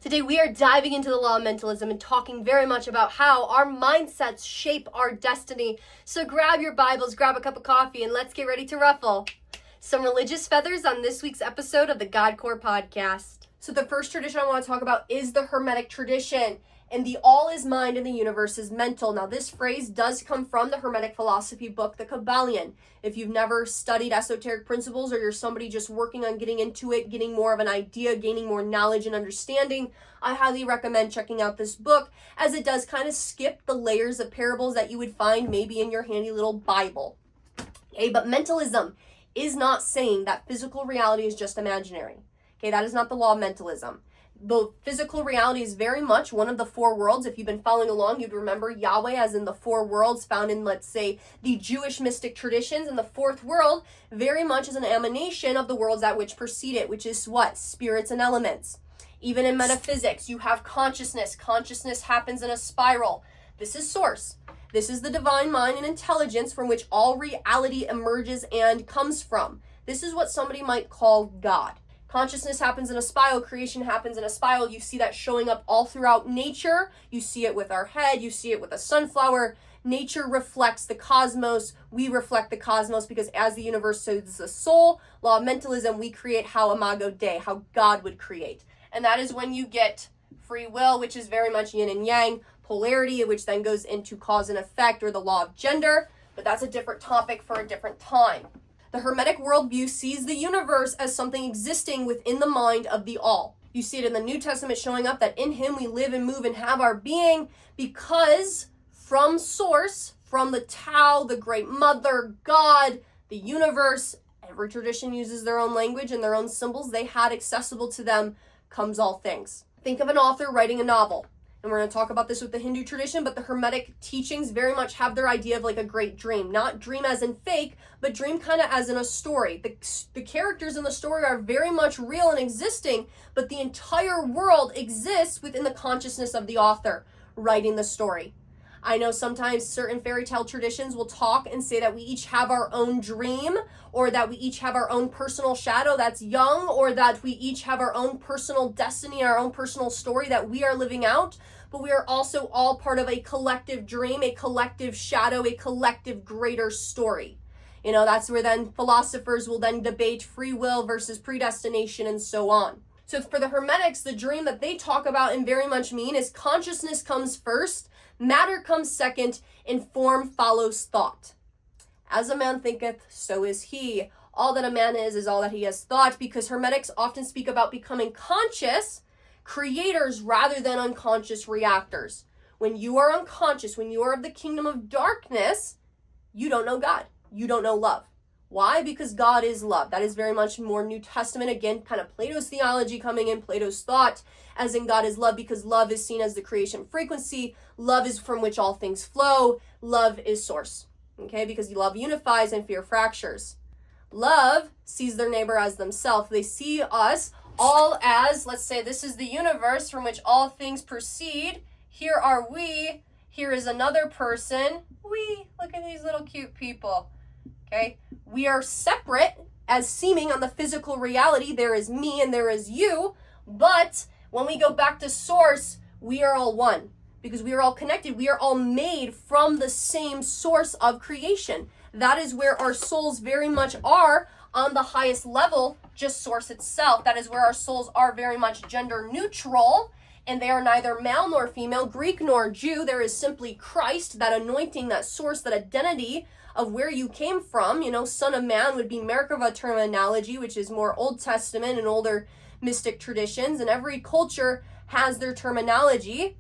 Today we are diving into the law of mentalism and talking very much about how our mindsets shape our destiny. So grab your Bibles, grab a cup of coffee, and let's get ready to ruffle some religious feathers on this week's episode of the God Core Podcast. So the first tradition I want to talk about is the Hermetic tradition. And the all is mind and the universe is mental. Now this phrase does come from the Hermetic philosophy book, The Kabbalion. If you've never studied esoteric principles, or you're somebody just working on getting into it, getting more of an idea, gaining more knowledge and understanding, I highly recommend checking out this book, as it does kind of skip the layers of parables that you would find maybe in your handy little Bible. Okay, but mentalism is not saying that physical reality is just imaginary. Okay, that is not the law of mentalism. The physical reality is very much one of the four worlds. If you've been following along, you'd remember Yahweh as in the four worlds found in, let's say, the Jewish mystic traditions. And the fourth world very much is an emanation of the worlds that which precede it, which is what? Spirits and elements. Even in metaphysics, you have consciousness. Consciousness happens in a spiral. This is source. This is the divine mind and intelligence from which all reality emerges and comes from. This is what somebody might call God. Consciousness happens in a spiral, creation happens in a spiral. You see that showing up all throughout nature. You see it with our head, you see it with a sunflower. Nature reflects the cosmos. We reflect the cosmos because as the universe is the soul, law of mentalism, we create how imago Dei, how God would create. And that is when you get free will, which is very much yin and yang, polarity, which then goes into cause and effect, or the law of gender. But that's a different topic for a different time. The Hermetic worldview sees the universe as something existing within the mind of the all. You see it in the New Testament showing up that in him we live and move and have our being, because from source, from the Tao, the great mother, God, the universe, every tradition uses their own language and their own symbols they had accessible to them, comes all things. Think of an author writing a novel. And we're going to talk about this with the Hindu tradition, but the Hermetic teachings very much have their idea of like a great dream. Not dream as in fake, but dream kind of as in a story. The characters in the story are very much real and existing, but the entire world exists within the consciousness of the author writing the story. I know sometimes certain fairy tale traditions will talk and say that we each have our own dream, or that we each have our own personal shadow that's Jung, or that we each have our own personal destiny, our own personal story that we are living out. But we are also all part of a collective dream, a collective shadow, a collective greater story. You know, that's where then philosophers will then debate free will versus predestination and so on. So for the Hermetics, the dream that they talk about and very much mean is consciousness comes first, matter comes second, and form follows thought. As a man thinketh, so is he. All that a man is all that he has thought, because Hermetics often speak about becoming conscious creators rather than unconscious reactors. When you are unconscious, when you are of the kingdom of darkness, you don't know God. You don't know love. Why? Because God is love. That is very much more New Testament. Again, kind of Plato's theology coming in, Plato's thought, as in God is love, because love is seen as the creation frequency. Love is from which all things flow. Love is source. Okay, because love unifies and fear fractures. Love sees their neighbor as themselves. They see us all as, let's say this is the universe from which all things proceed. Here are we. Here is another person. We, look at these little cute people. Okay, we are separate as seeming on the physical reality. There is me and there is you. But when we go back to source, we are all one. Because we are all connected. We are all made from the same source of creation. That is where our souls very much are on the highest level, just source itself. That is where our souls are very much gender neutral, and they are neither male nor female, Greek nor Jew. There is simply Christ, that anointing, that source, that identity of where you came from. You know, Son of Man would be Merkava terminology, which is more Old Testament and older mystic traditions, and every culture has their terminology,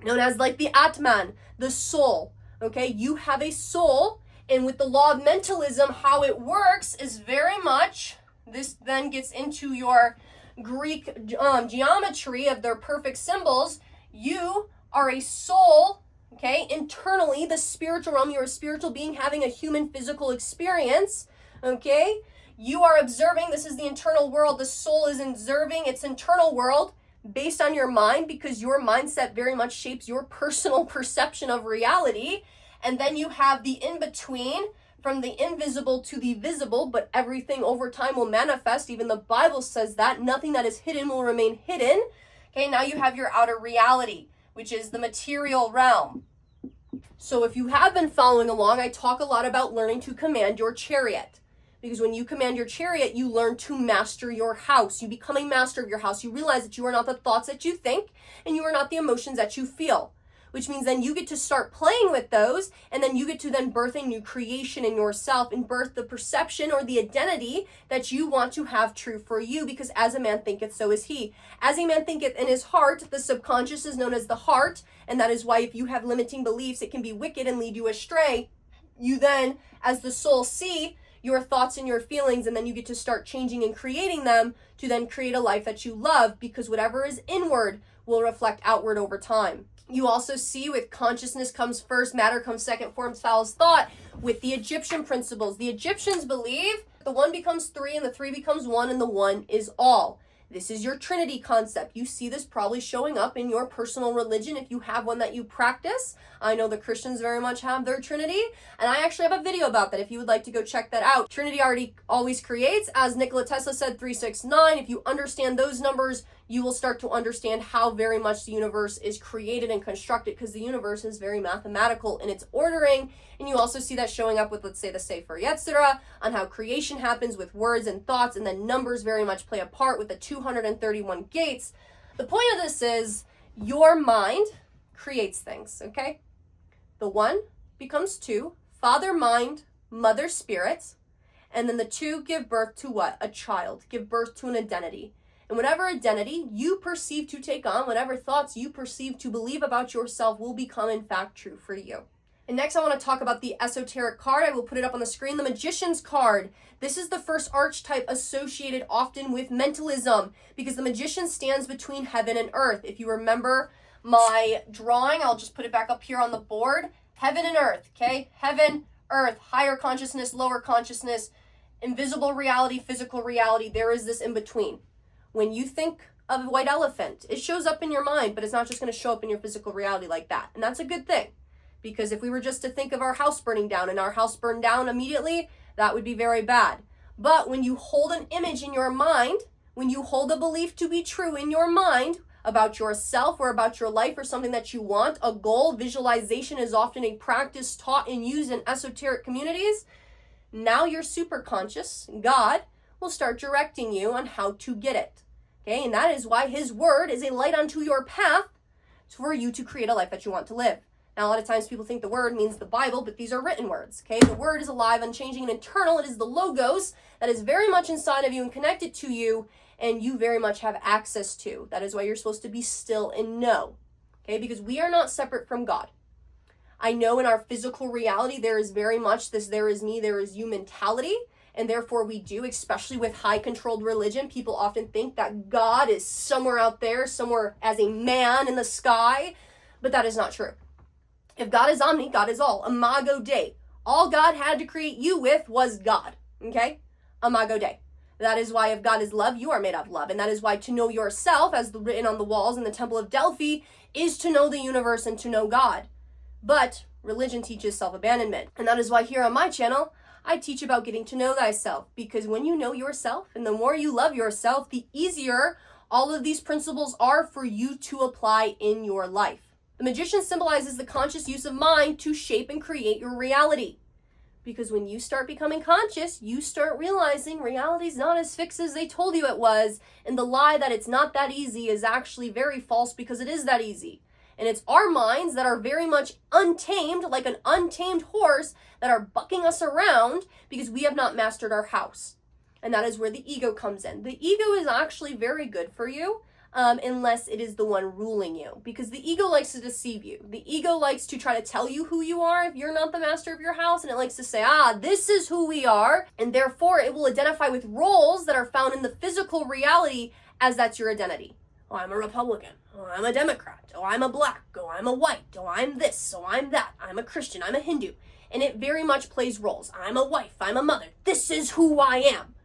known as like the Atman, the soul. Okay, you have a soul, and with the law of mentalism, how it works is very much, this then gets into your Greek geometry of their perfect symbols. You are a soul, okay, internally, the spiritual realm. You're a spiritual being having a human physical experience, okay? You are observing, this is the internal world. The soul is observing its internal world based on your mind, because your mindset very much shapes your personal perception of reality. And then you have the in-between, from the invisible to the visible, but everything over time will manifest. Even the Bible says that nothing that is hidden will remain hidden. Okay, now you have your outer reality, which is the material realm. So if you have been following along, I talk a lot about learning to command your chariot. Because when you command your chariot, you learn to master your house. You become a master of your house. You realize that you are not the thoughts that you think, and you are not the emotions that you feel. Which means then you get to start playing with those, and then you get to then birth a new creation in yourself and birth the perception or the identity that you want to have true for you, because as a man thinketh, so is he. As a man thinketh in his heart, the subconscious is known as the heart, and that is why if you have limiting beliefs, it can be wicked and lead you astray. You then, as the soul, see your thoughts and your feelings, and then you get to start changing and creating them to then create a life that you love, because whatever is inward will reflect outward over time. You also see with consciousness comes first, matter comes second, forms follows thought. With the Egyptian principles, the Egyptians believe the one becomes three and the three becomes one and the one is all. This is your Trinity concept. You see this probably showing up in your personal religion if you have one that you practice. I know the Christians very much have their Trinity, and I actually have a video about that if you would like to go check that out. Trinity always creates, as Nikola Tesla said, 369. If you understand those numbers, you will start to understand how very much the universe is created and constructed, because the universe is very mathematical in its ordering. And you also see that showing up with, let's say, the Sefer Yetzirah, on how creation happens with words and thoughts, and then numbers very much play a part with the 231 gates. The point of this is your mind creates things, okay? The one becomes two, father mind, mother spirit, and then the two give birth to what? A child, give birth to an identity. And whatever identity you perceive to take on, whatever thoughts you perceive to believe about yourself will become in fact true for you. And next I want to talk about the esoteric card. I will put it up on the screen. The magician's card. This is the first archetype associated often with mentalism, because the magician stands between heaven and earth. If you remember my drawing, I'll just put it back up here on the board. Heaven and earth, okay? Heaven, earth, higher consciousness, lower consciousness, invisible reality, physical reality. There is this in between. When you think of a white elephant, it shows up in your mind, but it's not just going to show up in your physical reality like that. And that's a good thing, because if we were just to think of our house burning down and our house burned down immediately, that would be very bad. But when you hold an image in your mind, when you hold a belief to be true in your mind about yourself or about your life or something that you want, a goal, visualization is often a practice taught and used in esoteric communities. Now your superconscious, God, will start directing you on how to get it. Okay, and that is why his word is a light unto your path for you to create a life that you want to live. Now, a lot of times people think the word means the Bible, but these are written words, okay? The word is alive, unchanging, and eternal. It is the logos that is very much inside of you and connected to you, and you very much have access to. That is why you're supposed to be still and know, okay? Because we are not separate from God. I know in our physical reality, there is very much this there is me, there is you mentality, and therefore we do, especially with high controlled religion, people often think that God is somewhere out there, somewhere as a man in the sky, but that is not true. If God is omni, God is all. Imago Dei. All God had to create you with was God, okay? Imago Dei. That is why if God is love, you are made of love. And that is why to know yourself, as written on the walls in the Temple of Delphi, is to know the universe and to know God. But religion teaches self-abandonment. And that is why here on my channel, I teach about getting to know thyself. Because when you know yourself and the more you love yourself, the easier all of these principles are for you to apply in your life. The magician symbolizes the conscious use of mind to shape and create your reality. Because when you start becoming conscious, you start realizing reality's not as fixed as they told you it was, and the lie that it's not that easy is actually very false, because it is that easy. And it's our minds that are very much untamed, like an untamed horse, that are bucking us around because we have not mastered our house. And that is where the ego comes in. The ego is actually very good for you, unless it is the one ruling you, because the ego likes to deceive you. The ego likes to try to tell you who you are if you're not the master of your house, and it likes to say, this is who we are, and therefore it will identify with roles that are found in the physical reality as that's your identity. Oh, I'm a Republican. Oh, I'm a Democrat. Oh, I'm a black. Oh, I'm a white. Oh, I'm this. Oh, I'm that. I'm a Christian. I'm a Hindu. And it very much plays roles. I'm a wife. I'm a mother. This is who I am.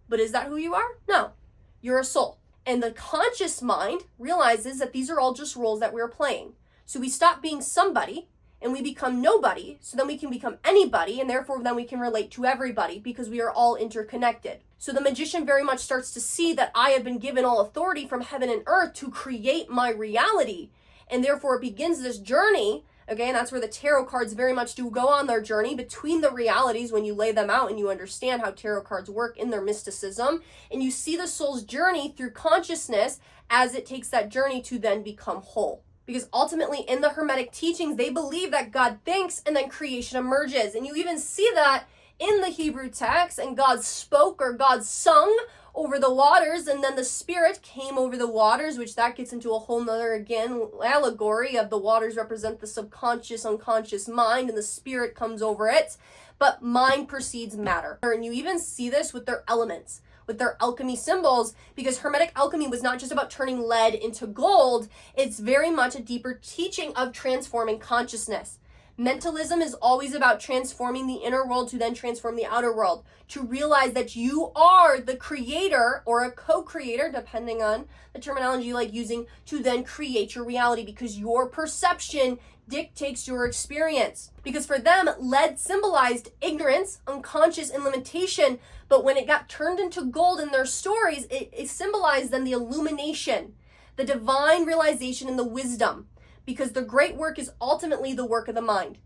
But is that who you are? No. You're a soul. And the conscious mind realizes that these are all just roles that we're playing. So we stop being somebody and we become nobody, so then we can become anybody, and therefore then we can relate to everybody because we are all interconnected. So the magician very much starts to see that I have been given all authority from heaven and earth to create my reality. And therefore it begins this journey. Okay, and that's where the tarot cards very much do go on their journey between the realities when you lay them out and you understand how tarot cards work in their mysticism. And you see the soul's journey through consciousness as it takes that journey to then become whole. Because ultimately in the Hermetic teachings, they believe that God thinks and then creation emerges. And you even see that in the Hebrew text, and God spoke or God sung over the waters, and then the Spirit came over the waters, which that gets into a whole nother, again, allegory of the waters represent the subconscious, unconscious mind, and the Spirit comes over it. But mind precedes matter. And you even see this with their elements, with their alchemy symbols, because Hermetic alchemy was not just about turning lead into gold. It's very much a deeper teaching of transforming consciousness. Mentalism is always about transforming the inner world to then transform the outer world, to realize that you are the creator or a co-creator, depending on the terminology you like using, to then create your reality, because your perception dictates your experience. Because for them, lead symbolized ignorance, unconscious, and limitation, but when it got turned into gold in their stories, it symbolized then the illumination, the divine realization, and the wisdom. Because the great work is ultimately the work of the mind.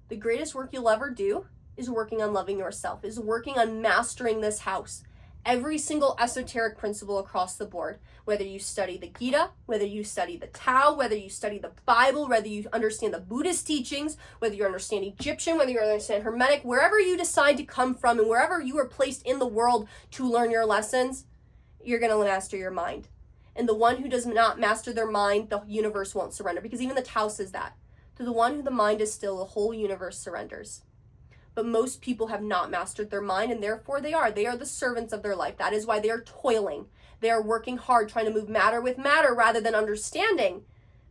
The greatest work you'll ever do is working on loving yourself, is working on mastering this house. Every single esoteric principle across the board, whether you study the Gita, whether you study the Tao, whether you study the Bible, whether you understand the Buddhist teachings, whether you understand Egyptian, whether you understand Hermetic, wherever you decide to come from and wherever you are placed in the world to learn your lessons, you're going to master your mind. And the one who does not master their mind, the universe won't surrender. Because even the Tao says that. To the one who the mind is still, the whole universe surrenders. But most people have not mastered their mind, and therefore they are the servants of their life. That is why they are toiling. They are working hard, trying to move matter with matter, rather than understanding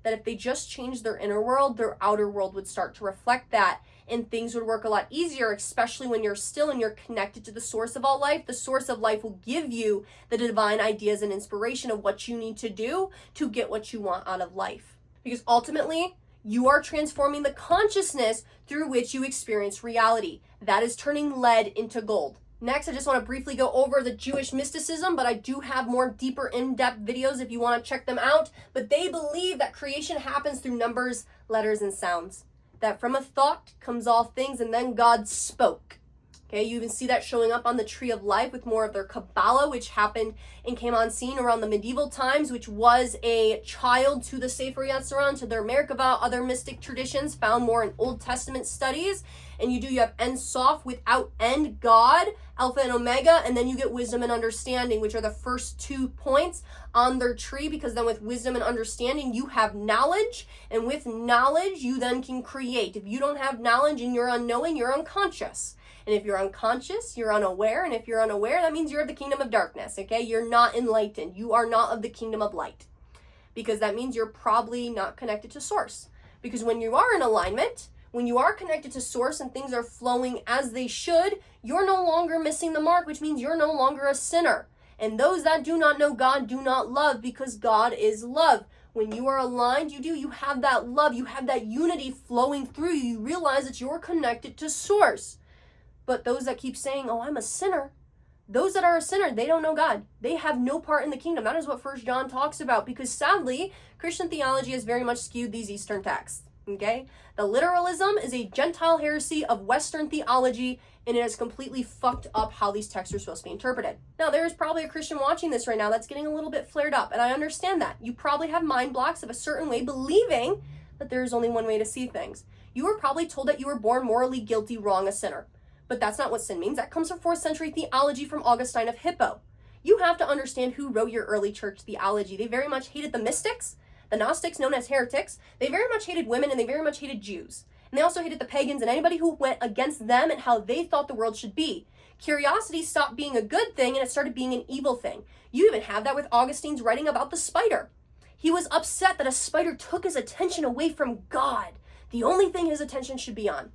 that if they just changed their inner world, their outer world would start to reflect that, and things would work a lot easier, especially when you're still and you're connected to the source of all life. The source of life will give you the divine ideas and inspiration of what you need to do to get what you want out of life. Because ultimately, you are transforming the consciousness through which you experience reality. That is turning lead into gold. Next, I just want to briefly go over the Jewish mysticism, but I do have more deeper in-depth videos if you want to check them out. But they believe that creation happens through numbers, letters, and sounds. That from a thought comes all things, and then God spoke. Okay, you even see that showing up on the Tree of Life with more of their Kabbalah, which happened and came on scene around the medieval times, which was a child to the Sefer Yetzirah, to their Merkavah, other mystic traditions found more in Old Testament studies. And you have Ein Sof, without end, God, Alpha and Omega, and then you get wisdom and understanding, which are the first 2 points on their tree, because then with wisdom and understanding, you have knowledge, and with knowledge, you then can create. If you don't have knowledge and you're unknowing, you're unconscious. And if you're unconscious, you're unaware. And if you're unaware, that means you're of the kingdom of darkness, okay? You're not enlightened. You are not of the kingdom of light. Because that means you're probably not connected to source. Because when you are in alignment, when you are connected to source and things are flowing as they should, you're no longer missing the mark, which means you're no longer a sinner. And those that do not know God do not love, because God is love. When you are aligned, you have that love, you have that unity flowing through you. You realize that you're connected to source. But those that keep saying, oh, I'm a sinner, those that are a sinner, they don't know God. They have no part in the kingdom. That is what First John talks about, because sadly, Christian theology has very much skewed these Eastern texts, okay? The literalism is a Gentile heresy of Western theology, and it has completely fucked up how these texts are supposed to be interpreted. Now, there is probably a Christian watching this right now that's getting a little bit flared up, and I understand that. You probably have mind blocks of a certain way, believing that there is only one way to see things. You were probably told that you were born morally guilty, wrong, a sinner. But that's not what sin means. That comes from 4th century theology from Augustine of Hippo. You have to understand who wrote your early church theology. They very much hated the mystics, the Gnostics known as heretics. They very much hated women, and they very much hated Jews. And they also hated the pagans and anybody who went against them and how they thought the world should be. Curiosity stopped being a good thing and it started being an evil thing. You even have that with Augustine's writing about the spider. He was upset that a spider took his attention away from God, the only thing his attention should be on.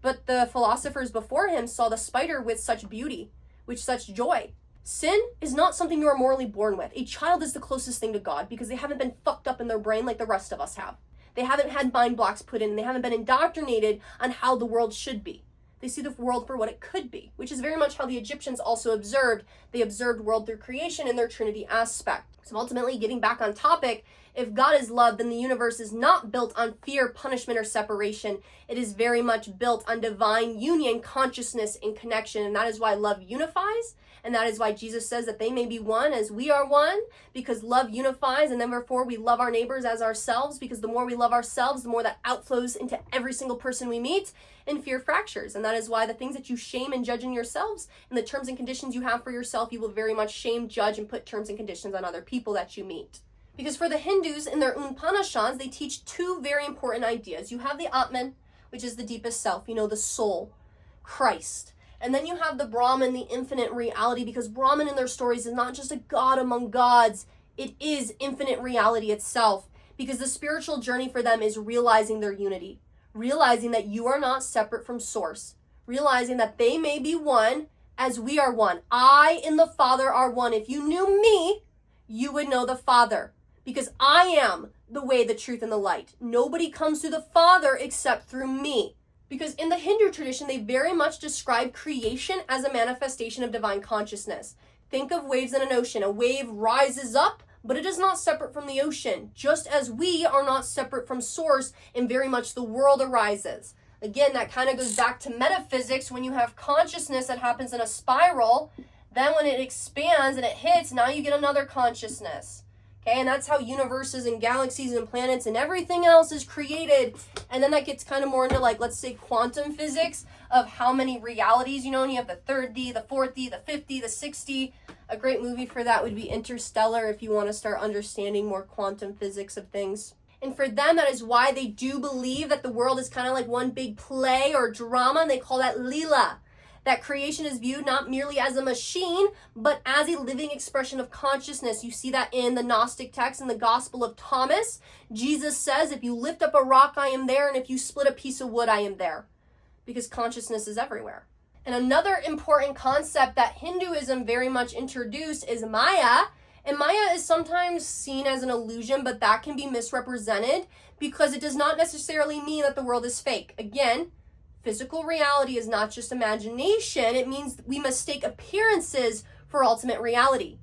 But the philosophers before him saw the spider with such beauty, with such joy. Sin is not something you are morally born with. A child is the closest thing to God because they haven't been fucked up in their brain like the rest of us have. They haven't had mind blocks put in. They haven't been indoctrinated on how the world should be. They see the world for what it could be, which is very much how the Egyptians also observed. They observed world through creation in their Trinity aspect. So ultimately, getting back on topic, if God is love, then the universe is not built on fear, punishment, or separation. It is very much built on divine union, consciousness, and connection. And that is why love unifies. And that is why Jesus says that they may be one as we are one, because love unifies. And then therefore we love our neighbors as ourselves, because the more we love ourselves, the more that outflows into every single person we meet, and fear fractures. And that is why the things that you shame and judge in yourselves and the terms and conditions you have for yourself, you will very much shame, judge, and put terms and conditions on other people that you meet. Because for the Hindus in their Upanishads, they teach two very important ideas. You have the Atman, which is the deepest self, the soul, Christ. And then you have the Brahman, the infinite reality, because Brahman in their stories is not just a god among gods, it is infinite reality itself. Because the spiritual journey for them is realizing their unity, realizing that you are not separate from source, realizing that they may be one as we are one. I and the Father are one. If you knew me, you would know the Father, because I am the way, the truth, and the light. Nobody comes to the Father except through me. Because in the Hindu tradition, they very much describe creation as a manifestation of divine consciousness. Think of waves in an ocean. A wave rises up, but it is not separate from the ocean, just as we are not separate from source, and very much the world arises. Again, that kind of goes back to metaphysics. When you have consciousness that happens in a spiral, then when it expands and it hits, now you get another consciousness. Okay, and that's how universes and galaxies and planets and everything else is created. And then that gets kind of more into, like, let's say quantum physics of how many realities, and you have the third D, the fourth D, the fifth D, the sixth D. A great movie for that would be Interstellar if you want to start understanding more quantum physics of things. And for them, that is why they do believe that the world is kind of like one big play or drama, and they call that Leela. That creation is viewed not merely as a machine, but as a living expression of consciousness. You see that in the Gnostic text in the Gospel of Thomas. Jesus says, if you lift up a rock, I am there, and if you split a piece of wood, I am there. Because consciousness is everywhere. And another important concept that Hinduism very much introduced is Maya. And Maya is sometimes seen as an illusion, but that can be misrepresented because it does not necessarily mean that the world is fake. Again, physical reality is not just imagination. It means we mistake appearances for ultimate reality.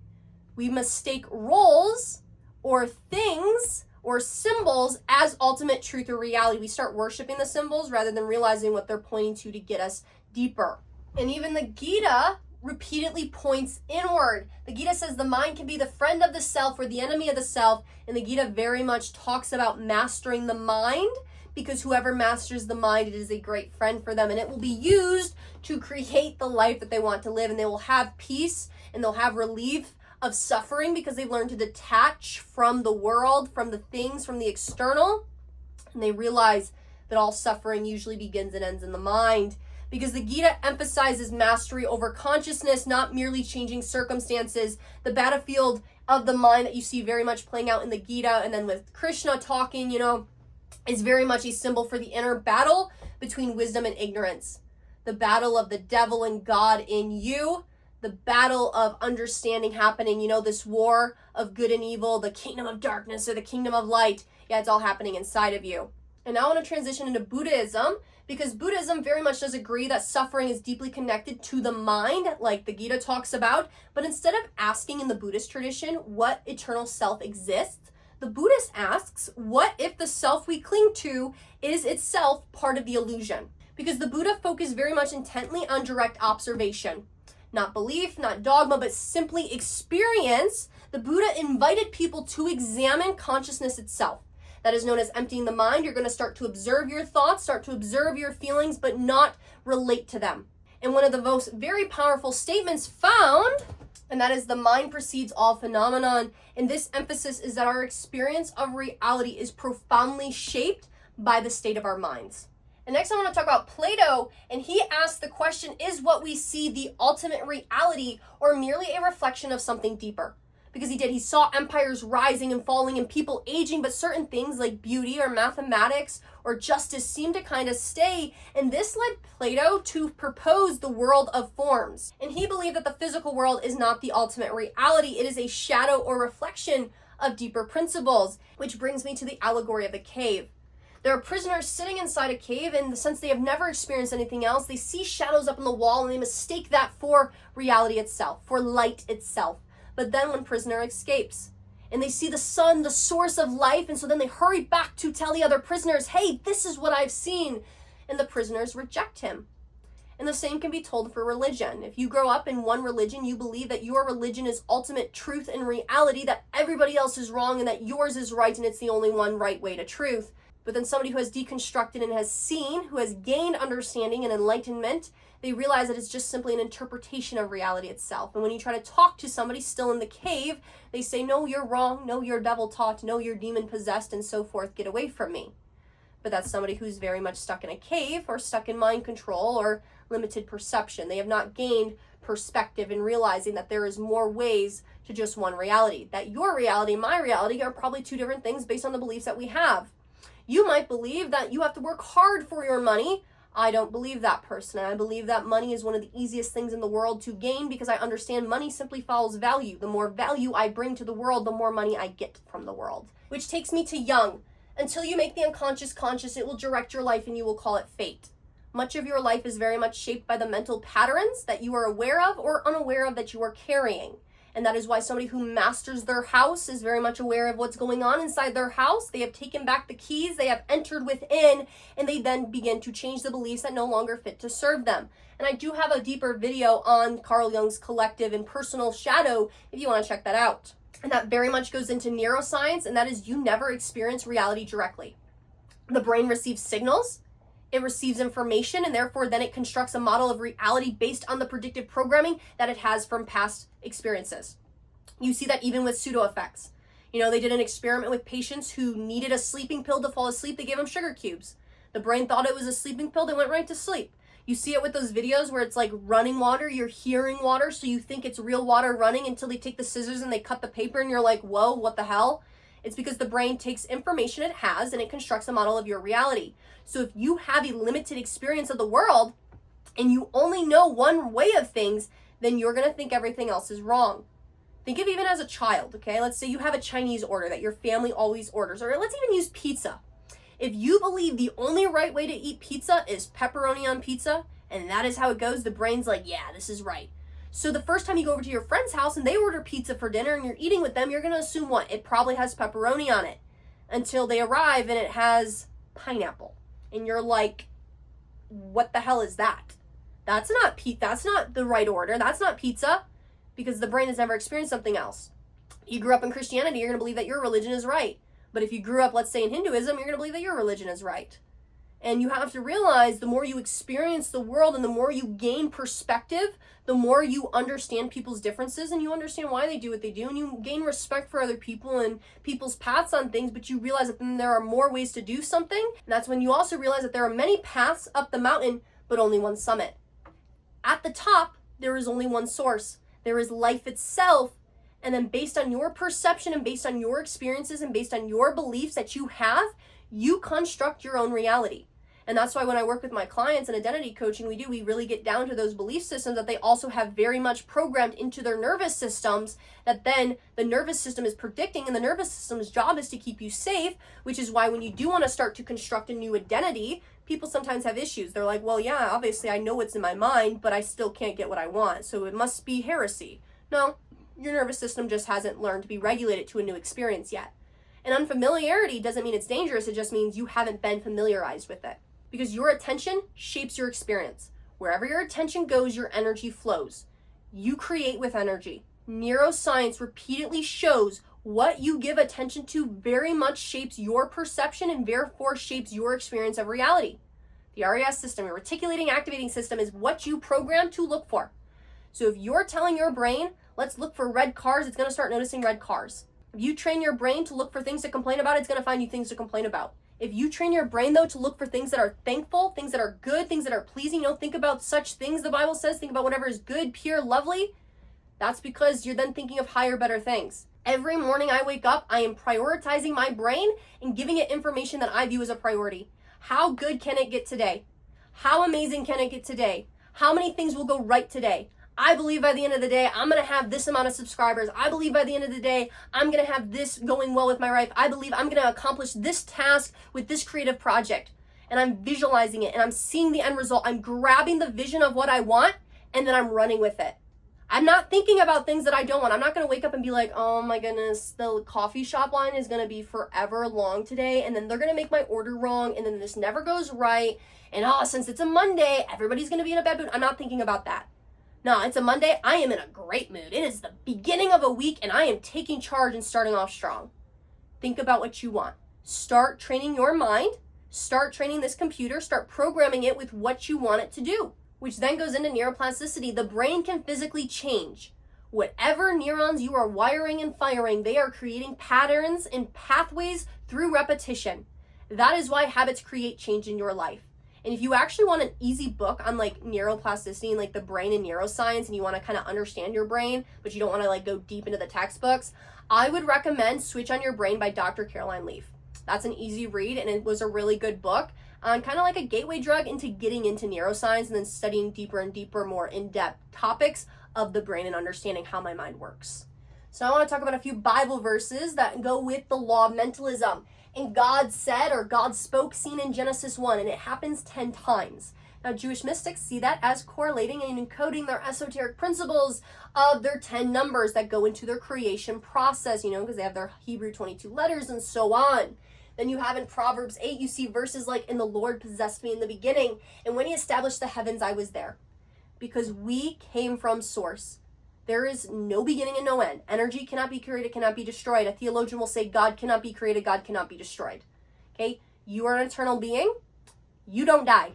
We mistake roles or things or symbols as ultimate truth or reality. We start worshiping the symbols rather than realizing what they're pointing to get us deeper. And even the Gita repeatedly points inward. The Gita says the mind can be the friend of the self or the enemy of the self. And the Gita very much talks about mastering the mind, because whoever masters the mind, it is a great friend for them, and it will be used to create the life that they want to live, and they will have peace and they'll have relief of suffering because they've learned to detach from the world, from the things, from the external, and they realize that all suffering usually begins and ends in the mind. Because the Gita emphasizes mastery over consciousness, not merely changing circumstances. The battlefield of the mind that you see very much playing out in the Gita, and then with Krishna talking, is very much a symbol for the inner battle between wisdom and ignorance. The battle of the devil and God in you. The battle of understanding happening, this war of good and evil, the kingdom of darkness or the kingdom of light. Yeah, it's all happening inside of you. And now I want to transition into Buddhism, because Buddhism very much does agree that suffering is deeply connected to the mind, like the Gita talks about. But instead of asking in the Buddhist tradition what eternal self exists, the Buddhist asks, what if the self we cling to is itself part of the illusion? Because the Buddha focused very much intently on direct observation. Not belief, not dogma, but simply experience. The Buddha invited people to examine consciousness itself. That is known as emptying the mind. You're going to start to observe your thoughts, start to observe your feelings, but not relate to them. And one of the most very powerful statements found, and that is the mind precedes all phenomenon. And this emphasis is that our experience of reality is profoundly shaped by the state of our minds. And next I want to talk about Plato, and he asked the question, is what we see the ultimate reality or merely a reflection of something deeper? Because he saw empires rising and falling and people aging, but certain things like beauty or mathematics or justice seemed to kind of stay. And this led Plato to propose the world of forms. And he believed that the physical world is not the ultimate reality. It is a shadow or reflection of deeper principles, which brings me to the allegory of the cave. There are prisoners sitting inside a cave, and since they have never experienced anything else, they see shadows up on the wall and they mistake that for reality itself, for light itself. But then one prisoner escapes and they see the sun, the source of life, and so then they hurry back to tell the other prisoners, hey, this is what I've seen. And the prisoners reject him. And the same can be told for religion. If you grow up in one religion, you believe that your religion is ultimate truth and reality, that everybody else is wrong and that yours is right and it's the only one right way to truth. But then somebody who has deconstructed and has seen, who has gained understanding and enlightenment, they realize that it's just simply an interpretation of reality itself. And when you try to talk to somebody still in the cave, they say, no, you're wrong, no, you're devil taught, no, you're demon possessed, and so forth, get away from me. But that's somebody who's very much stuck in a cave or stuck in mind control or limited perception. They have not gained perspective in realizing that there is more ways to just one reality. That your reality and my reality are probably two different things based on the beliefs that we have. You might believe that you have to work hard for your money. I don't believe that person. I believe that money is one of the easiest things in the world to gain because I understand money simply follows value. The more value I bring to the world, the more money I get from the world. Which takes me to Jung. Until you make the unconscious conscious, it will direct your life and you will call it fate. Much of your life is very much shaped by the mental patterns that you are aware of or unaware of that you are carrying. And that is why somebody who masters their house is very much aware of what's going on inside their house. They have taken back the keys, they have entered within, and they then begin to change the beliefs that no longer fit to serve them. And I do have a deeper video on Carl Jung's collective and personal shadow if you want to check that out. And that very much goes into neuroscience, and that is you never experience reality directly. The brain receives signals, it receives information, and therefore then it constructs a model of reality based on the predictive programming that it has from past experiences. You see that even with pseudo effects. You know, they did an experiment with patients who needed a sleeping pill to fall asleep. They gave them sugar cubes. The brain thought it was a sleeping pill. They went right to sleep. You see it with those videos where it's like running water, you're hearing water, so you think it's real water running until they take the scissors and they cut the paper and you're like, whoa, what the hell? It's because the brain takes information it has and it constructs a model of your reality. So if you have a limited experience of the world and you only know one way of things, then you're going to think everything else is wrong. Think of even as a child, okay? Let's say you have a Chinese order that your family always orders, or let's even use pizza. If you believe the only right way to eat pizza is pepperoni on pizza, and that is how it goes, the brain's like, yeah, this is right. So the first time you go over to your friend's house and they order pizza for dinner and you're eating with them, you're going to assume what? It probably has pepperoni on it until they arrive and it has pineapple. And you're like, what the hell is that? That's not the right order. That's not pizza, because the brain has never experienced something else. You grew up in Christianity, you're going to believe that your religion is right. But if you grew up, let's say, in Hinduism, you're going to believe that your religion is right. And you have to realize the more you experience the world and the more you gain perspective, the more you understand people's differences and you understand why they do what they do, and you gain respect for other people and people's paths on things, but you realize that then there are more ways to do something. And that's when you also realize that there are many paths up the mountain, but only one summit. At the top, there is only one source. There is life itself. And then based on your perception and based on your experiences and based on your beliefs that you have, you construct your own reality. And that's why when I work with my clients in identity coaching, we really get down to those belief systems that they also have very much programmed into their nervous systems, that then the nervous system is predicting, and the nervous system's job is to keep you safe, which is why when you do want to start to construct a new identity, people sometimes have issues. They're like, well, yeah, obviously I know what's in my mind, but I still can't get what I want, so it must be heresy. No, your nervous system just hasn't learned to be regulated to a new experience yet. And unfamiliarity doesn't mean it's dangerous, it just means you haven't been familiarized with it. Because your attention shapes your experience. Wherever your attention goes, your energy flows. You create with energy. Neuroscience repeatedly shows what you give attention to very much shapes your perception and therefore shapes your experience of reality. The RAS system, your reticulating activating system, is what you program to look for. So if you're telling your brain, let's look for red cars, it's going to start noticing red cars. If you train your brain to look for things to complain about, it's going to find you things to complain about. If you train your brain, though, to look for things that are thankful, things that are good, things that are pleasing, think about such things, the Bible says, think about whatever is good, pure, lovely, that's because you're then thinking of higher, better things. Every morning I wake up, I am prioritizing my brain and giving it information that I view as a priority. How good can it get today? How amazing can it get today? How many things will go right today? I believe by the end of the day, I'm going to have this amount of subscribers. I believe by the end of the day, I'm going to have this going well with my life. I believe I'm going to accomplish this task with this creative project. And I'm visualizing it and I'm seeing the end result. I'm grabbing the vision of what I want and then I'm running with it. I'm not thinking about things that I don't want. I'm not going to wake up and be like, oh my goodness, the coffee shop line is going to be forever long today. And then they're going to make my order wrong. And then this never goes right. And since it's a Monday, everybody's going to be in a bad mood. I'm not thinking about that. No, it's a Monday. I am in a great mood. It is the beginning of a week and I am taking charge and starting off strong. Think about what you want. Start training your mind. Start training this computer. Start programming it with what you want it to do, which then goes into neuroplasticity. The brain can physically change. Whatever neurons you are wiring and firing, they are creating patterns and pathways through repetition. That is why habits create change in your life. And if you actually want an easy book on like neuroplasticity and like the brain and neuroscience, and you want to kind of understand your brain, but you don't want to like go deep into the textbooks, I would recommend Switch on Your Brain by Dr. Caroline Leaf. That's an easy read, and it was a really good book on kind of like a gateway drug into getting into neuroscience and then studying deeper and deeper, more in-depth topics of the brain and understanding how my mind works. So I want to talk about a few Bible verses that go with the law of mentalism. And God said, or God spoke, seen in Genesis 1, and it happens 10 times. Now, Jewish mystics see that as correlating and encoding their esoteric principles of their 10 numbers that go into their creation process, because they have their Hebrew 22 letters and so on. Then you have in Proverbs 8, you see verses like, and the Lord possessed me in the beginning, and when he established the heavens, I was there. Because we came from source. There is no beginning and no end. Energy cannot be created, cannot be destroyed. A theologian will say God cannot be created, God cannot be destroyed. Okay? You are an eternal being. You don't die.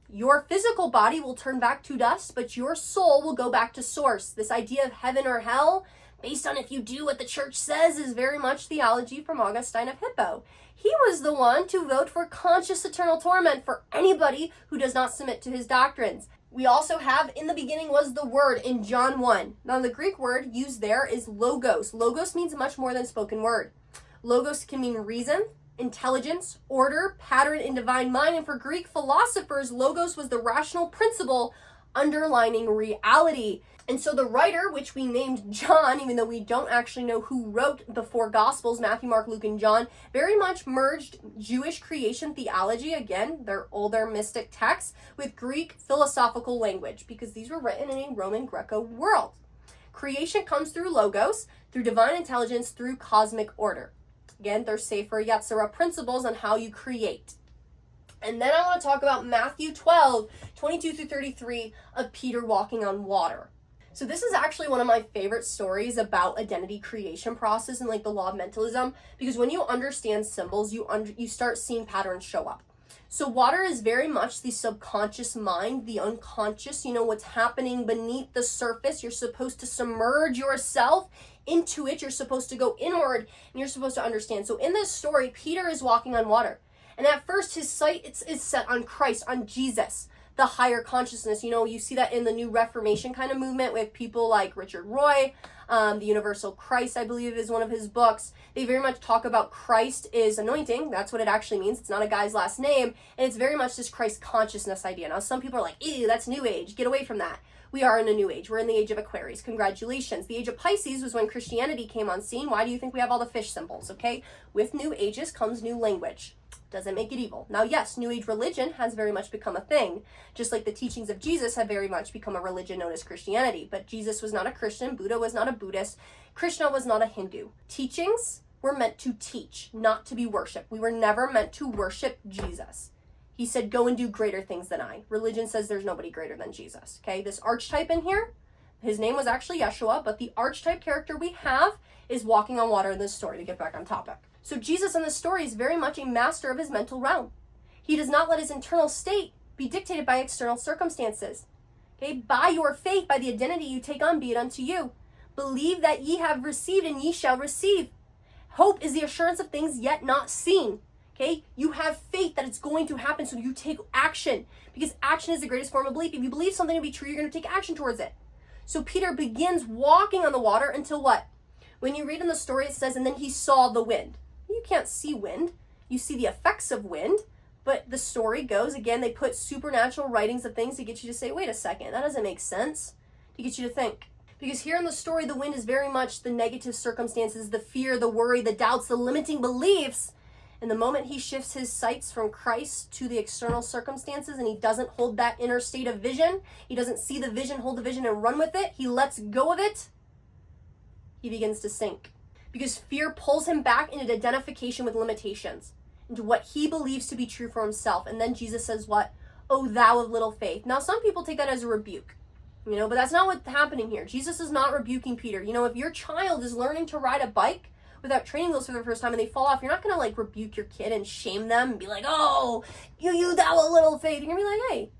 Your physical body will turn back to dust, but your soul will go back to source. This idea of heaven or hell, based on if you do what the church says, is very much theology from Augustine of Hippo. He was the one to vote for conscious eternal torment for anybody who does not submit to his doctrines. We also have, in the beginning was the word in John 1. Now the Greek word used there is logos. Logos means much more than spoken word. Logos can mean reason, intelligence, order, pattern, and divine mind. And for Greek philosophers, logos was the rational principle underlining reality. And so the writer, which we named John, even though we don't actually know who wrote the four Gospels, Matthew, Mark, Luke, and John, very much merged Jewish creation theology, again, their older mystic texts, with Greek philosophical language, because these were written in a Roman Greco world. Creation comes through logos, through divine intelligence, through cosmic order. Again, they're Sefer Yetzirah principles on how you create. And then I want to talk about Matthew 12, 22 through 33 of Peter walking on water. So this is actually one of my favorite stories about identity creation process and like the law of mentalism, because when you understand symbols, you start seeing patterns show up. So water is very much the subconscious mind, the unconscious, what's happening beneath the surface. You're supposed to submerge yourself into it. You're supposed to go inward and you're supposed to understand. So in this story, Peter is walking on water. And at first his sight is set on Christ, on Jesus, the higher consciousness. You see that in the New Reformation kind of movement with people like Richard Roy, the Universal Christ, I believe, is one of his books. They very much talk about Christ is anointing. That's what it actually means. It's not a guy's last name. And it's very much this Christ consciousness idea. Now, some people are like, ew, that's New Age. Get away from that. We are in a new age. We're in the age of Aquarius. Congratulations. The age of Pisces was when Christianity came on scene. Why do you think we have all the fish symbols, okay? With new ages comes new language. Doesn't make it evil. Now, yes, New Age religion has very much become a thing, just like the teachings of Jesus have very much become a religion known as Christianity. But Jesus was not a Christian. Buddha was not a Buddhist. Krishna was not a Hindu. Teachings were meant to teach, not to be worshipped. We were never meant to worship Jesus. He said, go and do greater things than I. Religion says there's nobody greater than Jesus. Okay, this archetype in here, his name was actually Yeshua, but the archetype character we have is walking on water in this story, to get back on topic. So Jesus in this story is very much a master of his mental realm. He does not let his internal state be dictated by external circumstances. Okay, by your faith, by the identity you take on, be it unto you. Believe that ye have received and ye shall receive. Hope is the assurance of things yet not seen. Okay, you have faith that it's going to happen, so you take action, because action is the greatest form of belief. If you believe something to be true, you're going to take action towards it. So Peter begins walking on the water until what? When you read in the story, it says, and then he saw the wind. You can't see wind. You see the effects of wind, but the story goes, again, they put supernatural writings of things to get you to say, wait a second, that doesn't make sense. to get you to think. Because here in the story, the wind is very much the negative circumstances, the fear, the worry, the doubts, the limiting beliefs. And the moment he shifts his sights from Christ to the external circumstances and he doesn't hold that inner state of vision, he doesn't see the vision, hold the vision, and run with it, he lets go of it, he begins to sink. Because fear pulls him back into identification with limitations, into what he believes to be true for himself. And then Jesus says what? "O thou of little faith." Now, some people take that as a rebuke, but that's not what's happening here. Jesus is not rebuking Peter. If your child is learning to ride a bike without training wheels for the first time and they fall off, you're not going to rebuke your kid and shame them and be like, "Oh, you thou of little faith." You're going to be like, "Hey,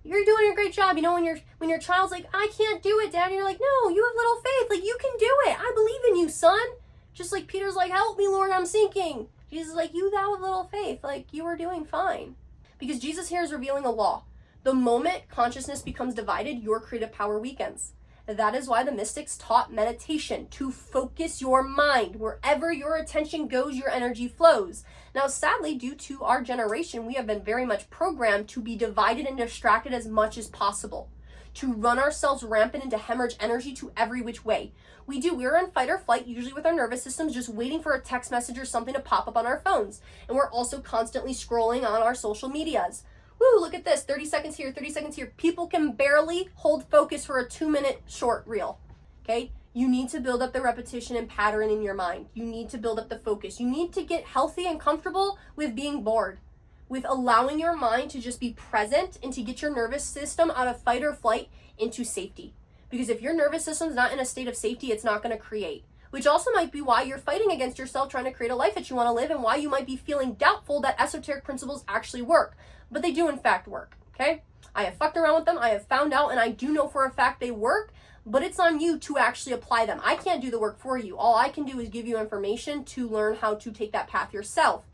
you're doing a great job." When your child's like, "I can't do it, Dad," and you're like, "No, you have little faith. You can do it. I believe in you, son." Just like Peter's like, "Help me, Lord, I'm sinking." Jesus is like, "You thou of little faith." You are doing fine. Because Jesus here is revealing a law. The moment consciousness becomes divided, your creative power weakens. That is why the mystics taught meditation, to focus your mind. Wherever your attention goes, your energy flows. Now, sadly, due to our generation, we have been very much programmed to be divided and distracted as much as possible, to run ourselves rampant into hemorrhage energy to every which way. We're in fight or flight, usually with our nervous systems, just waiting for a text message or something to pop up on our phones. And we're also constantly scrolling on our social medias. Woo, look at this, 30 seconds here, 30 seconds here. People can barely hold focus for a 2-minute short reel, okay? You need to build up the repetition and pattern in your mind. You need to build up the focus. You need to get healthy and comfortable with being bored, with allowing your mind to just be present and to get your nervous system out of fight or flight into safety. Because if your nervous system's not in a state of safety, it's not going to create. Which also might be why you're fighting against yourself trying to create a life that you want to live, and why you might be feeling doubtful that esoteric principles actually work. But they do in fact work, okay? I have fucked around with them, I have found out, and I do know for a fact they work, but it's on you to actually apply them. I can't do the work for you. All I can do is give you information to learn how to take that path yourself.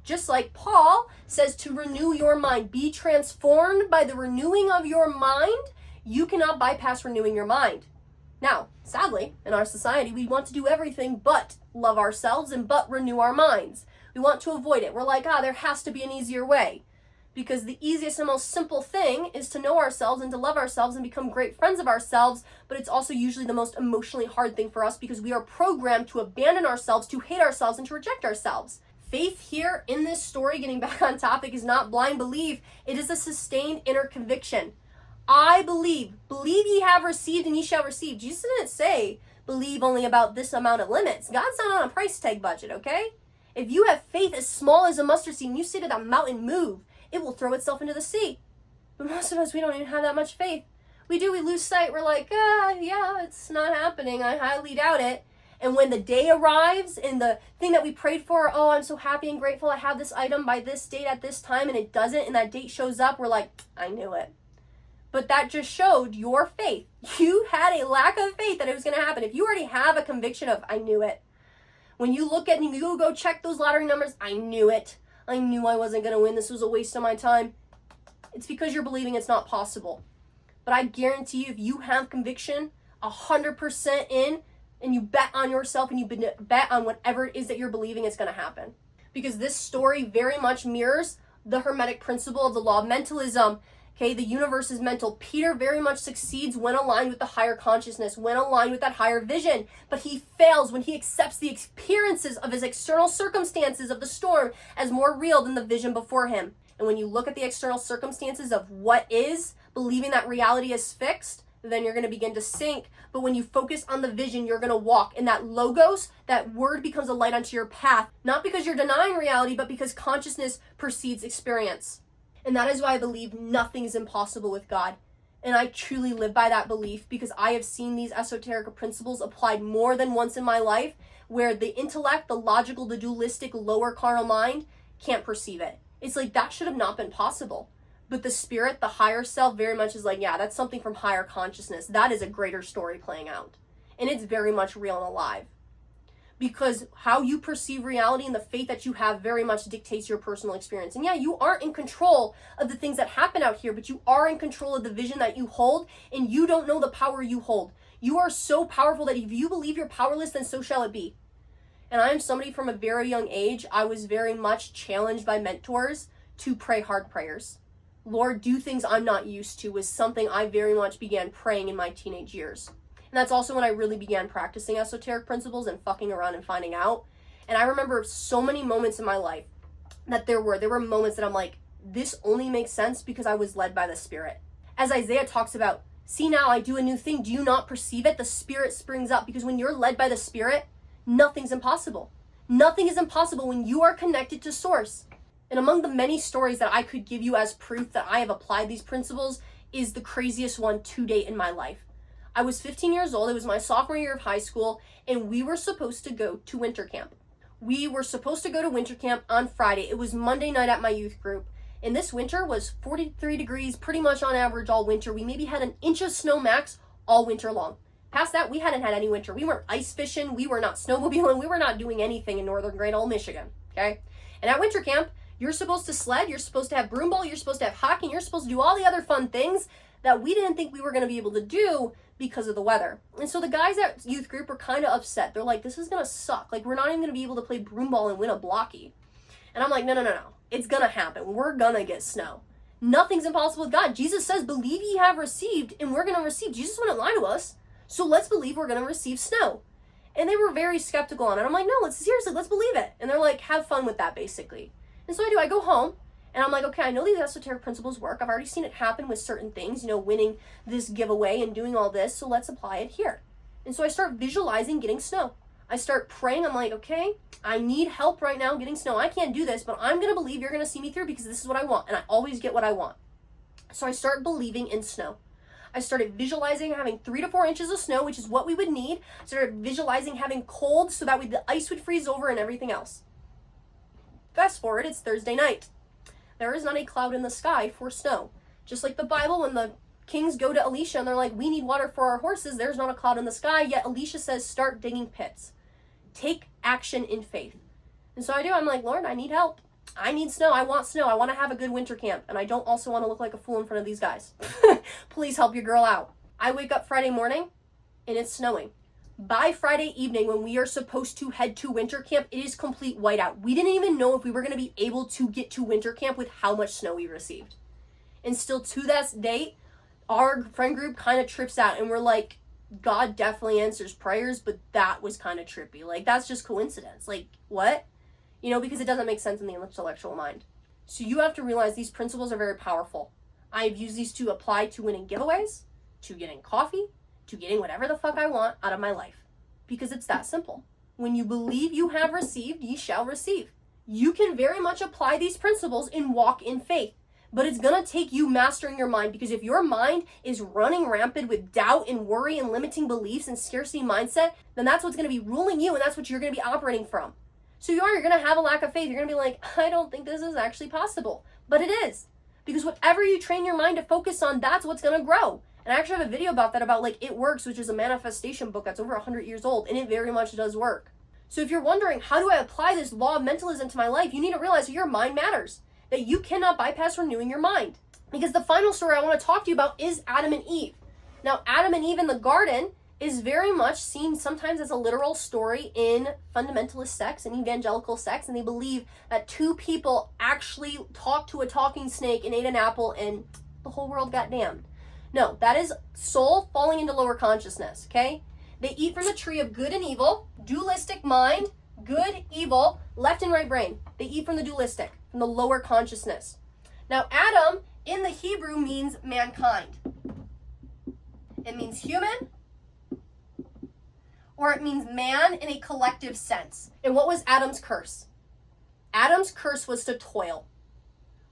Just like Paul says to renew your mind, be transformed by the renewing of your mind. You cannot bypass renewing your mind. Now, sadly, in our society, we want to do everything but love ourselves and but renew our minds. We want to avoid it. We're like, there has to be an easier way. Because the easiest and most simple thing is to know ourselves and to love ourselves and become great friends of ourselves, but it's also usually the most emotionally hard thing for us because we are programmed to abandon ourselves, to hate ourselves, and to reject ourselves. Faith here in this story, getting back on topic, is not blind belief. It is a sustained inner conviction. I believe ye have received and ye shall receive. Jesus didn't say believe only about this amount of limits. God's not on a price tag budget, okay? If you have faith as small as a mustard seed and you say to that mountain, move, it will throw itself into the sea. But most of us, we don't even have that much faith. We lose sight. We're like, yeah, it's not happening. I highly doubt it. And when the day arrives and the thing that we prayed for, oh, I'm so happy and grateful I have this item by this date at this time, and it doesn't, and that date shows up, we're like, I knew it. But that just showed your faith. You had a lack of faith that it was going to happen. If you already have a conviction of, I knew it. When you look at and you go check those lottery numbers, I knew it. I knew I wasn't going to win. This was a waste of my time. It's because you're believing it's not possible. But I guarantee you, if you have conviction 100% in, and you bet on yourself and you bet on whatever it is that you're believing, it's going to happen. Because this story very much mirrors the Hermetic principle of the Law of Mentalism. Okay, the universe is mental. Peter very much succeeds when aligned with the higher consciousness, when aligned with that higher vision. But he fails when he accepts the appearances of his external circumstances of the storm as more real than the vision before him. And when you look at the external circumstances of what is, believing that reality is fixed, then you're going to begin to sink. But when you focus on the vision, you're going to walk. And that logos, that word becomes a light onto your path. Not because you're denying reality, but because consciousness precedes experience. And that is why I believe nothing is impossible with God. And I truly live by that belief because I have seen these esoteric principles applied more than once in my life where the intellect, the logical, the dualistic, lower carnal mind can't perceive it. It's like that should have not been possible. But the spirit, the higher self, very much is like, yeah, that's something from higher consciousness. That is a greater story playing out. And it's very much real and alive. Because how you perceive reality and the faith that you have very much dictates your personal experience. And yeah, you aren't in control of the things that happen out here, but you are in control of the vision that you hold, and you don't know the power you hold. You are so powerful that if you believe you're powerless, then so shall it be. And I am somebody from a very young age, I was very much challenged by mentors to pray hard prayers. Lord, do things I'm not used to, was something I very much began praying in my teenage years. And that's also when I really began practicing esoteric principles and fucking around and finding out. And I remember so many moments in my life that there were moments that I'm like, this only makes sense because I was led by the Spirit. As Isaiah talks about, see now I do a new thing. Do you not perceive it? The Spirit springs up, because when you're led by the Spirit, nothing's impossible. Nothing is impossible when you are connected to Source. And among the many stories that I could give you as proof that I have applied these principles is the craziest one to date in my life. I was 15 years old. It was my sophomore year of high school, and we were supposed to go to winter camp. We were supposed to go to winter camp on Friday. It was Monday night at my youth group. And this winter was 43 degrees, pretty much on average all winter. We maybe had an inch of snow max all winter long. Past that, we hadn't had any winter. We weren't ice fishing. We were not snowmobiling. We were not doing anything in northern Great Old Michigan, okay? And at winter camp, you're supposed to sled, you're supposed to have broom ball, you're supposed to have hockey, and you're supposed to do all the other fun things that we didn't think we were going to be able to do because of the weather. And so the guys at youth group were kind of upset. They're like, this is going to suck. Like, we're not even going to be able to play broom ball and win a blocky. And I'm like, no. It's going to happen. We're going to get snow. Nothing's impossible with God. Jesus says, believe ye have received, and we're going to receive. Jesus wouldn't lie to us. So let's believe we're going to receive snow. And they were very skeptical on it. I'm like, no, let's believe it. And they're like, have fun with that, basically. And so I go home, and I'm like, okay, I know these esoteric principles work. I've already seen it happen with certain things, winning this giveaway and doing all this. So let's apply it here. And so I start visualizing getting snow. I start praying. I'm like, okay, I need help right now getting snow. I can't do this, but I'm going to believe you're going to see me through because this is what I want. And I always get what I want. So I start believing in snow. I started visualizing having 3 to 4 inches of snow, which is what we would need. I started visualizing having cold so that the ice would freeze over and everything else. Fast forward, it's Thursday night. There is not a cloud in the sky for snow. Just like the Bible, when the kings go to Elisha and they're like, we need water for our horses, there's not a cloud in the sky, yet Elisha says, start digging pits. Take action in faith. And so I do. I'm like, Lord, I need help. I need snow. I want snow. I want to have a good winter camp. And I don't also want to look like a fool in front of these guys. Please help your girl out. I wake up Friday morning and it's snowing. By Friday evening, when we are supposed to head to winter camp, it is complete whiteout. We didn't even know if we were going to be able to get to winter camp with how much snow we received. And still to that date, our friend group kind of trips out and we're like, God definitely answers prayers, but that was kind of trippy. Like, that's just coincidence. Like, what? Because it doesn't make sense in the intellectual mind. So you have to realize these principles are very powerful. I've used these to apply to winning giveaways, to getting coffee, to getting whatever the fuck I want out of my life. Because it's that simple. When you believe you have received, ye shall receive. You can very much apply these principles and walk in faith. But it's going to take you mastering your mind, because if your mind is running rampant with doubt and worry and limiting beliefs and scarcity mindset, then that's what's going to be ruling you, and that's what you're going to be operating from. So you're going to have a lack of faith. You're going to be like, I don't think this is actually possible. But it is. Because whatever you train your mind to focus on, that's what's going to grow. And I actually have a video about that, about It Works, which is a manifestation book that's over 100 years old, and it very much does work. So if you're wondering, how do I apply this law of mentalism to my life? You need to realize that your mind matters. That you cannot bypass renewing your mind. Because the final story I want to talk to you about is Adam and Eve. Now, Adam and Eve in the garden is very much seen sometimes as a literal story in fundamentalist sects and evangelical sects, and they believe that 2 people actually talked to a talking snake and ate an apple and the whole world got damned. No, that is soul falling into lower consciousness, okay? They eat from the tree of good and evil, dualistic mind, good, evil, left and right brain. They eat from the dualistic, from the lower consciousness. Now, Adam in the Hebrew means mankind. It means human, or it means man in a collective sense. And what was Adam's curse? Adam's curse was to toil.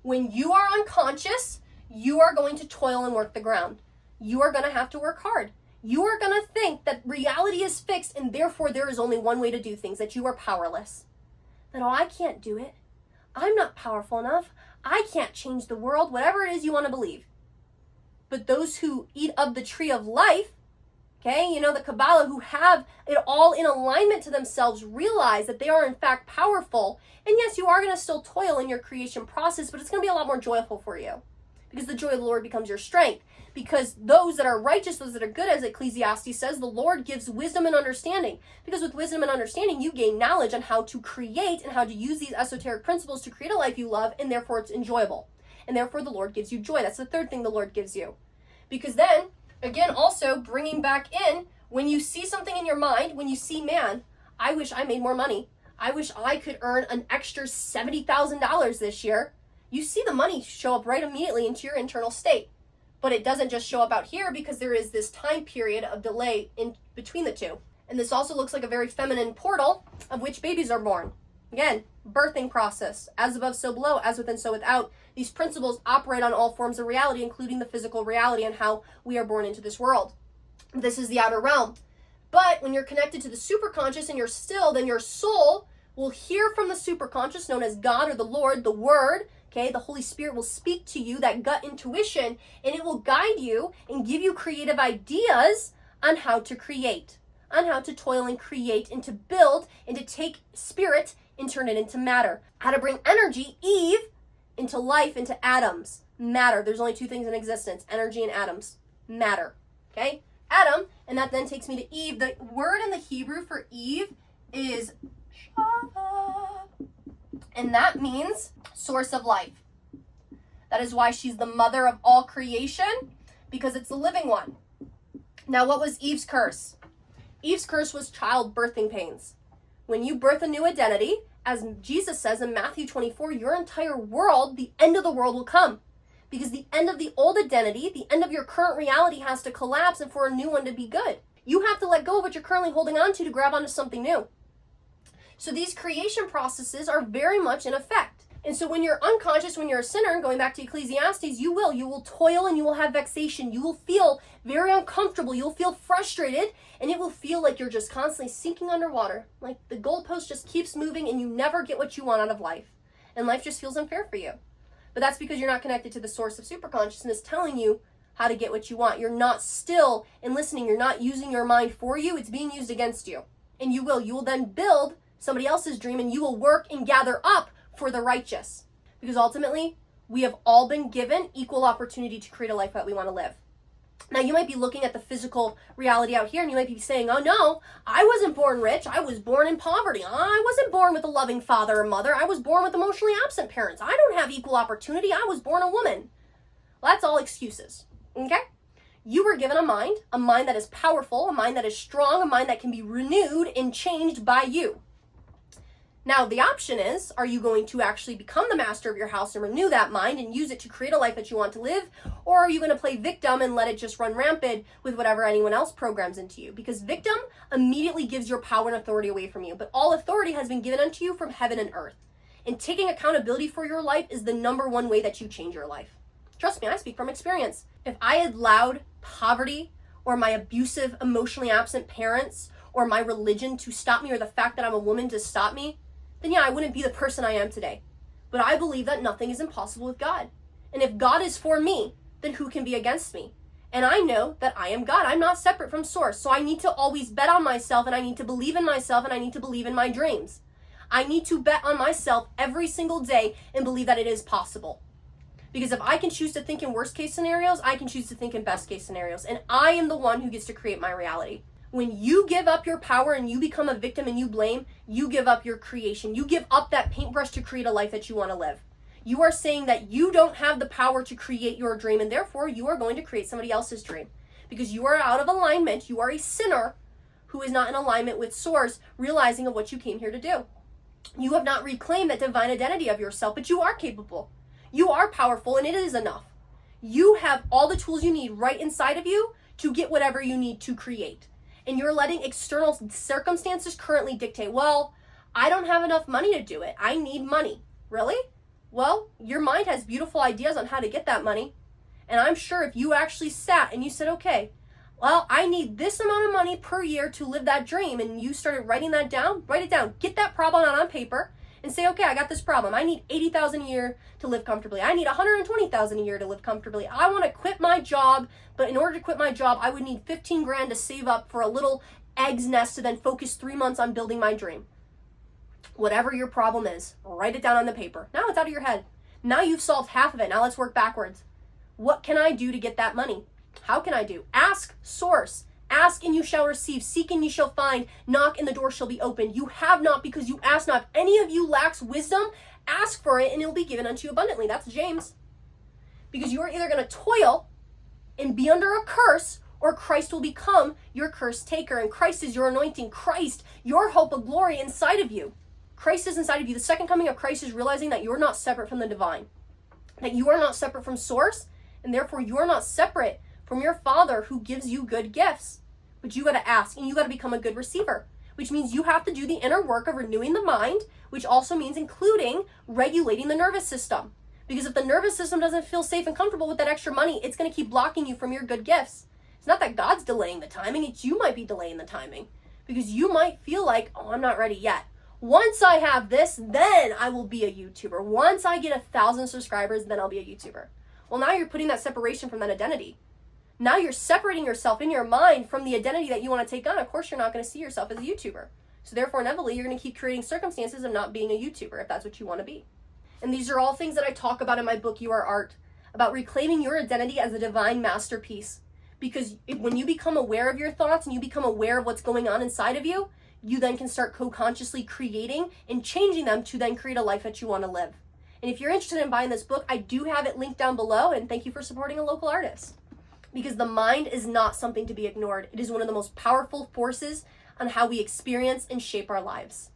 When you are unconscious, you are going to toil and work the ground. You are going to have to work hard. You are going to think that reality is fixed and therefore there is only one way to do things, that you are powerless. That, I can't do it. I'm not powerful enough. I can't change the world, whatever it is you want to believe. But those who eat of the tree of life, okay, the Kabbalah, who have it all in alignment to themselves, realize that they are in fact powerful. And yes, you are going to still toil in your creation process, but it's going to be a lot more joyful for you. Because the joy of the Lord becomes your strength. Because those that are righteous, those that are good, as Ecclesiastes says, the Lord gives wisdom and understanding. Because with wisdom and understanding, you gain knowledge on how to create and how to use these esoteric principles to create a life you love, and therefore it's enjoyable. and therefore the Lord gives you joy. That's the third thing the Lord gives you. Because then, again, also bringing back in, when you see something in your mind, when you see, man, I wish I made more money. I wish I could earn an extra $70,000 this year. You see the money show up right immediately into your internal state. But it doesn't just show up out here because there is this time period of delay in between the two. And this also looks like a very feminine portal of which babies are born. Again, birthing process, as above, so below, as within, so without. These principles operate on all forms of reality, including the physical reality and how we are born into this world. This is the outer realm. But when you're connected to the superconscious and you're still, then your soul will hear from the superconscious, known as God or the Lord, the Word. Okay, the Holy Spirit will speak to you, that gut intuition, and it will guide you and give you creative ideas on how to create, on how to toil and create and to build and to take spirit and turn it into matter. How to bring energy, Eve, into life, into atoms. Matter. There's only two things in existence, energy and atoms. Matter. Okay? Atom, and that then takes me to Eve. The word in the Hebrew for Eve is Shava, and that means source of life. That is why she's the mother of all creation, because it's the living one. Now, what was Eve's curse? Eve's curse was childbirthing pains. When you birth a new identity, as Jesus says in Matthew 24, your entire world, the end of the world will come. Because the end of the old identity, the end of your current reality has to collapse and for a new one to be good. You have to let go of what you're currently holding on to grab onto something new. So these creation processes are very much in effect. And so when you're unconscious, when you're a sinner, going back to Ecclesiastes, you will toil and you will have vexation. You will feel very uncomfortable. You'll feel frustrated, and it will feel like you're just constantly sinking underwater. Like the goalpost just keeps moving and you never get what you want out of life. And life just feels unfair for you. But that's because you're not connected to the source of superconsciousness telling you how to get what you want. You're not still and listening. You're not using your mind for you. It's being used against you. And you will then build somebody else's dream, and you will work and gather up for the righteous. Because ultimately, we have all been given equal opportunity to create a life that we want to live. Now, you might be looking at the physical reality out here, and you might be saying, oh no, I wasn't born rich. I was born in poverty. I wasn't born with a loving father or mother. I was born with emotionally absent parents. I don't have equal opportunity. I was born a woman. Well, that's all excuses, okay? You were given a mind that is powerful, a mind that is strong, a mind that can be renewed and changed by you. Now, the option is, are you going to actually become the master of your house and renew that mind and use it to create a life that you want to live? Or are you going to play victim and let it just run rampant with whatever anyone else programs into you? Because victim immediately gives your power and authority away from you. But all authority has been given unto you from heaven and earth. And taking accountability for your life is the number one way that you change your life. Trust me, I speak from experience. If I had allowed poverty or my abusive, emotionally absent parents or my religion to stop me or the fact that I'm a woman to stop me, then yeah, I wouldn't be the person I am today. But I believe that nothing is impossible with God. And if God is for me, then who can be against me? And I know that I am God. I'm not separate from source. So I need to always bet on myself, and I need to believe in myself, and I need to believe in my dreams. I need to bet on myself every single day and believe that it is possible. Because if I can choose to think in worst case scenarios, I can choose to think in best case scenarios. And I am the one who gets to create my reality. When you give up your power and you become a victim and you blame, you give up your creation. You give up that paintbrush to create a life that you want to live. You are saying that you don't have the power to create your dream, and therefore you are going to create somebody else's dream. Because you are out of alignment. You are a sinner who is not in alignment with source, realizing of what you came here to do. You have not reclaimed that divine identity of yourself, but you are capable. You are powerful, and it is enough. You have all the tools you need right inside of you to get whatever you need to create. And you're letting external circumstances currently dictate, well, I don't have enough money to do it. I need money. Really? Well, your mind has beautiful ideas on how to get that money. And I'm sure if you actually sat and you said, okay, well, I need this amount of money per year to live that dream, and you started writing that down, write it down. Get that problem out on paper and say, okay, I got this problem. I need $80,000 a year to live comfortably. I need $120,000 a year to live comfortably. I want to quit my job, but in order to quit my job, I would need $15,000 to save up for a little egg's nest to then focus 3 months on building my dream. Whatever your problem is, write it down on the paper. Now it's out of your head. Now you've solved half of it. Now let's work backwards. What can I do to get that money? How can I do? Ask source. Ask and you shall receive. Seek and you shall find. Knock and the door shall be opened. You have not because you ask not. If any of you lacks wisdom, ask for it and it will be given unto you abundantly. That's James. Because you are either going to toil and be under a curse, or Christ will become your curse taker. And Christ is your anointing. Christ, your hope of glory inside of you. Christ is inside of you. The second coming of Christ is realizing that you're not separate from the divine, that you are not separate from source, and therefore you are not separate from your Father who gives you good gifts. But you got to ask, and you got to become a good receiver, which means you have to do the inner work of renewing the mind, which also means including regulating the nervous system. Because if the nervous system doesn't feel safe and comfortable with that extra money, it's going to keep blocking you from your good gifts. It's not that God's delaying the timing, it's you might be delaying the timing. Because you might feel like, oh, I'm not ready yet. Once I have this, then I will be a YouTuber. Once I get 1,000 subscribers, then I'll be a YouTuber. Well, now you're putting that separation from that identity. Now you're separating yourself in your mind from the identity that you want to take on. Of course, you're not going to see yourself as a YouTuber. So therefore, inevitably, you're going to keep creating circumstances of not being a YouTuber if that's what you want to be. And these are all things that I talk about in my book, You Are Art, about reclaiming your identity as a divine masterpiece. Because when you become aware of your thoughts and you become aware of what's going on inside of you, you then can start co-consciously creating and changing them to then create a life that you want to live. And if you're interested in buying this book, I do have it linked down below, and thank you for supporting a local artist. Because the mind is not something to be ignored. It is one of the most powerful forces on how we experience and shape our lives.